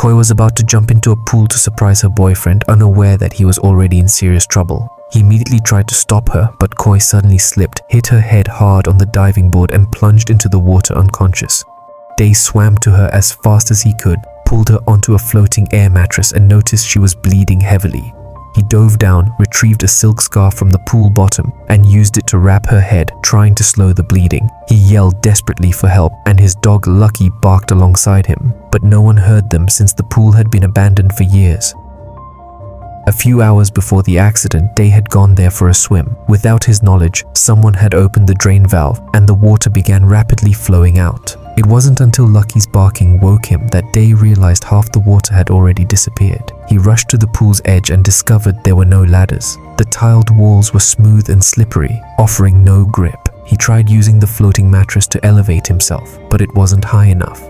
Koi was about to jump into a pool to surprise her boyfriend, unaware that he was already in serious trouble. He immediately tried to stop her, but Koi suddenly slipped, hit her head hard on the diving board and plunged into the water unconscious. Day swam to her as fast as he could, pulled her onto a floating air mattress and noticed she was bleeding heavily. He dove down, retrieved a silk scarf from the pool bottom and used it to wrap her head, trying to slow the bleeding. He yelled desperately for help and his dog Lucky barked alongside him, but no one heard them since the pool had been abandoned for years. A few hours before the accident, Day had gone there for a swim. Without his knowledge, someone had opened the drain valve and the water began rapidly flowing out. It wasn't until Lucky's barking woke him that Day realized half the water had already disappeared. He rushed to the pool's edge and discovered there were no ladders. The tiled walls were smooth and slippery, offering no grip. He tried using the floating mattress to elevate himself, but it wasn't high enough.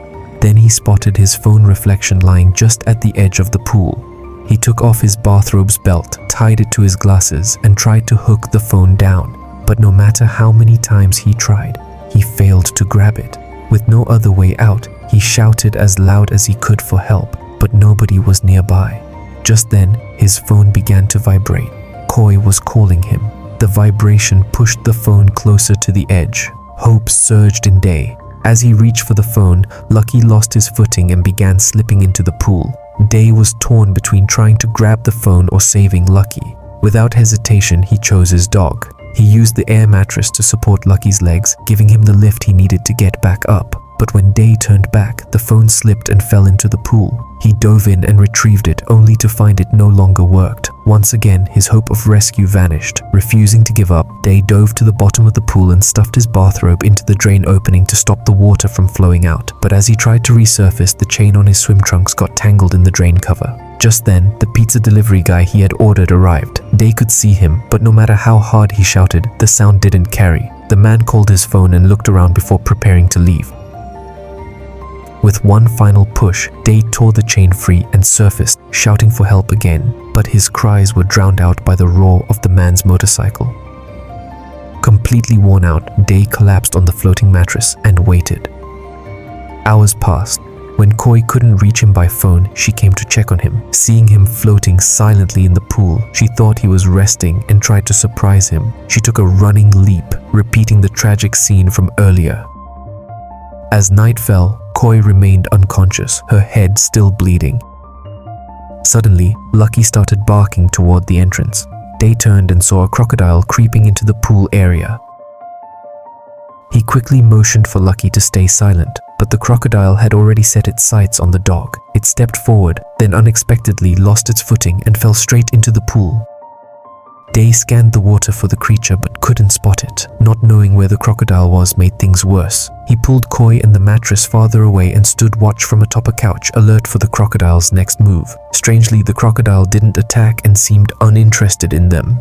Then he spotted his phone reflection lying just at the edge of the pool. He took off his bathrobe's belt, tied it to his glasses, and tried to hook the phone down. But no matter how many times he tried, he failed to grab it. With no other way out, he shouted as loud as he could for help, but nobody was nearby. Just then, his phone began to vibrate. Koi was calling him. The vibration pushed the phone closer to the edge. Hope surged in Day. As he reached for the phone, Lucky lost his footing and began slipping into the pool. Day was torn between trying to grab the phone or saving Lucky. Without hesitation, he chose his dog. He used the air mattress to support Lucky's legs, giving him the lift he needed to get back up. But when Day turned back, the phone slipped and fell into the pool. He dove in and retrieved it, only to find it no longer worked. Once again, his hope of rescue vanished. Refusing to give up, Day dove to the bottom of the pool and stuffed his bathrobe into the drain opening to stop the water from flowing out. But as he tried to resurface, the chain on his swim trunks got tangled in the drain cover. Just then, the pizza delivery guy he had ordered arrived. Day could see him, but no matter how hard he shouted, the sound didn't carry. The man called his phone and looked around before preparing to leave. With one final push, Day tore the chain free and surfaced, shouting for help again, but his cries were drowned out by the roar of the man's motorcycle. Completely worn out, Day collapsed on the floating mattress and waited. Hours passed. When Koi couldn't reach him by phone, she came to check on him. Seeing him floating silently in the pool, she thought he was resting and tried to surprise him. She took a running leap, repeating the tragic scene from earlier. As night fell, Koi remained unconscious, her head still bleeding. Suddenly, Lucky started barking toward the entrance. Day turned and saw a crocodile creeping into the pool area. He quickly motioned for Lucky to stay silent, but the crocodile had already set its sights on the dog. It stepped forward, then unexpectedly lost its footing and fell straight into the pool. Day scanned the water for the creature but couldn't spot it. Not knowing where the crocodile was made things worse. He pulled Koi and the mattress farther away and stood watch from atop a couch, alert for the crocodile's next move. Strangely, the crocodile didn't attack and seemed uninterested in them.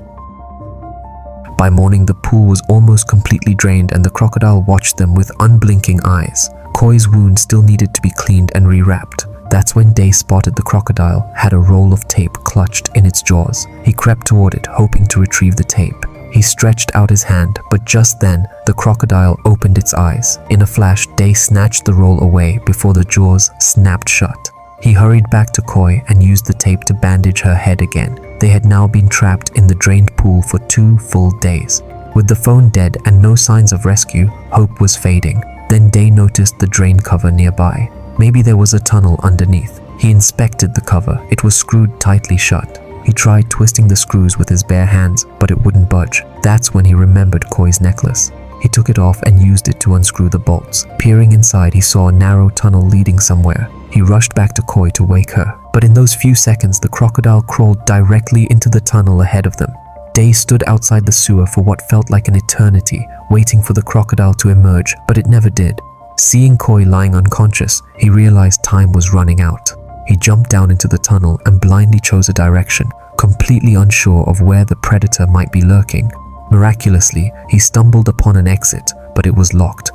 By morning, the pool was almost completely drained and the crocodile watched them with unblinking eyes. Koi's wound still needed to be cleaned and rewrapped. That's when Day spotted the crocodile had a roll of tape clutched in its jaws. He crept toward it, hoping to retrieve the tape. He stretched out his hand, but just then, the crocodile opened its eyes. In a flash, Day snatched the roll away before the jaws snapped shut. He hurried back to Koi and used the tape to bandage her head again. They had now been trapped in the drained pool for 2 full days. With the phone dead and no signs of rescue, hope was fading. Then Day noticed the drain cover nearby. Maybe there was a tunnel underneath. He inspected the cover. It was screwed tightly shut. He tried twisting the screws with his bare hands, but it wouldn't budge. That's when he remembered Koi's necklace. He took it off and used it to unscrew the bolts. Peering inside, he saw a narrow tunnel leading somewhere. He rushed back to Koi to wake her. But in those few seconds, the crocodile crawled directly into the tunnel ahead of them. Day stood outside the sewer for what felt like an eternity, waiting for the crocodile to emerge, but it never did. Seeing Koi lying unconscious, he realized time was running out. He jumped down into the tunnel and blindly chose a direction, completely unsure of where the predator might be lurking. Miraculously, he stumbled upon an exit, but it was locked.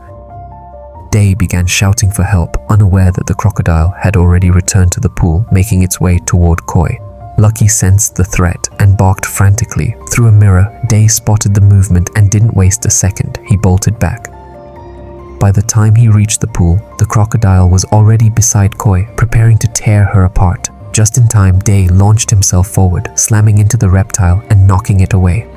Day began shouting for help, unaware that the crocodile had already returned to the pool, making its way toward Koi. Lucky sensed the threat and barked frantically. Through a mirror, Day spotted the movement and didn't waste a second. He bolted back. By the time he reached the pool, the crocodile was already beside Koi, preparing to tear her apart. Just in time, Day launched himself forward, slamming into the reptile and knocking it away.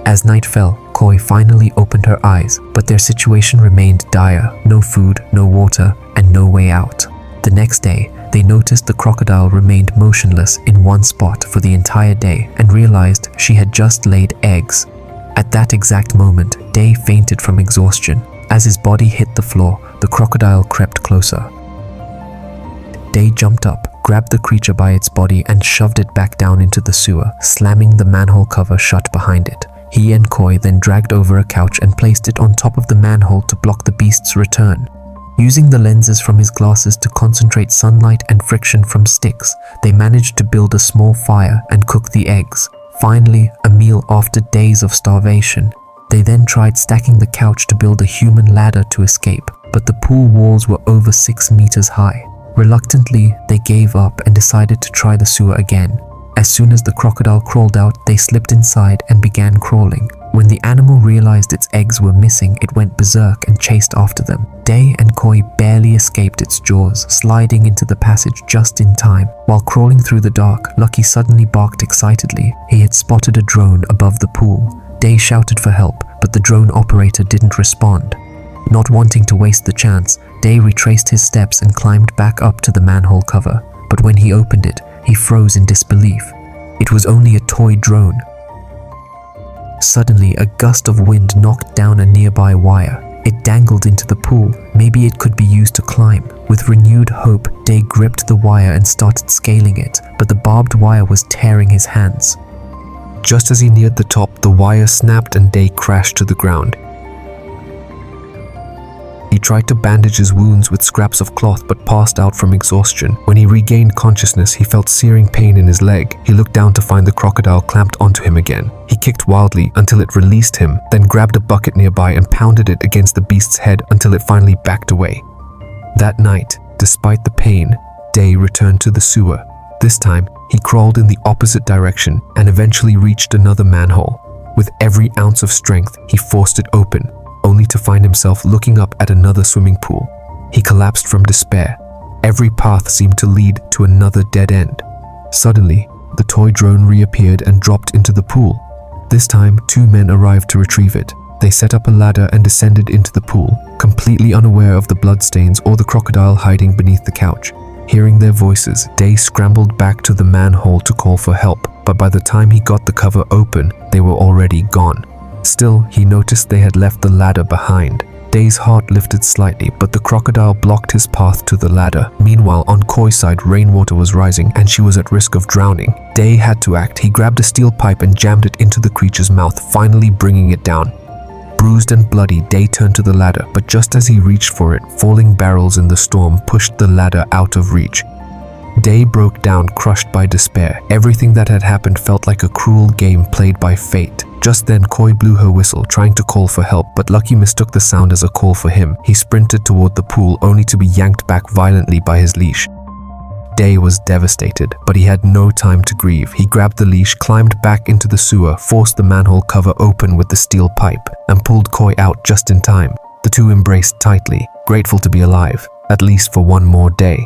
As night fell, Koi finally opened her eyes, but their situation remained dire. No food, no water, and no way out. The next day, they noticed the crocodile remained motionless in one spot for the entire day and realized she had just laid eggs. At that exact moment, Day fainted from exhaustion. As his body hit the floor, the crocodile crept closer. Day jumped up, grabbed the creature by its body and shoved it back down into the sewer, slamming the manhole cover shut behind it. He and Koi then dragged over a couch and placed it on top of the manhole to block the beast's return. Using the lenses from his glasses to concentrate sunlight and friction from sticks, they managed to build a small fire and cook the eggs. Finally, a meal after days of starvation. They then tried stacking the couch to build a human ladder to escape, but the pool walls were over 6 meters high. Reluctantly, they gave up and decided to try the sewer again. As soon as the crocodile crawled out, they slipped inside and began crawling. When the animal realized its eggs were missing, it went berserk and chased after them. Day and Koi barely escaped its jaws, sliding into the passage just in time. While crawling through the dark, Lucky suddenly barked excitedly. He had spotted a drone above the pool. Day shouted for help, but the drone operator didn't respond. Not wanting to waste the chance, Day retraced his steps and climbed back up to the manhole cover. But when he opened it, he froze in disbelief. It was only a toy drone. Suddenly, a gust of wind knocked down a nearby wire. It dangled into the pool. Maybe it could be used to climb. With renewed hope, Day gripped the wire and started scaling it, but the barbed wire was tearing his hands. Just as he neared the top, the wire snapped and Day crashed to the ground. He tried to bandage his wounds with scraps of cloth but passed out from exhaustion. When he regained consciousness, he felt searing pain in his leg. He looked down to find the crocodile clamped onto him again. He kicked wildly until it released him, then grabbed a bucket nearby and pounded it against the beast's head until it finally backed away. That night, despite the pain, Day returned to the sewer. This time, he crawled in the opposite direction and eventually reached another manhole. With every ounce of strength, he forced it open, only to find himself looking up at another swimming pool. He collapsed from despair. Every path seemed to lead to another dead end. Suddenly, the toy drone reappeared and dropped into the pool. This time, 2 men arrived to retrieve it. They set up a ladder and descended into the pool, completely unaware of the bloodstains or the crocodile hiding beneath the couch. Hearing their voices, Day scrambled back to the manhole to call for help, but by the time he got the cover open, they were already gone. Still, he noticed they had left the ladder behind. Day's heart lifted slightly, but the crocodile blocked his path to the ladder. Meanwhile, on Koi's side, rainwater was rising and she was at risk of drowning. Day had to act. He grabbed a steel pipe and jammed it into the creature's mouth, finally bringing it down. Bruised and bloody, Day turned to the ladder, but just as he reached for it, falling barrels in the storm pushed the ladder out of reach. Day broke down, crushed by despair. Everything that had happened felt like a cruel game played by fate. Just then, Koi blew her whistle, trying to call for help, but Lucky mistook the sound as a call for him. He sprinted toward the pool, only to be yanked back violently by his leash. Day was devastated, but he had no time to grieve. He grabbed the leash, climbed back into the sewer, forced the manhole cover open with the steel pipe, and pulled Koi out just in time. The two embraced tightly, grateful to be alive, at least for one more day.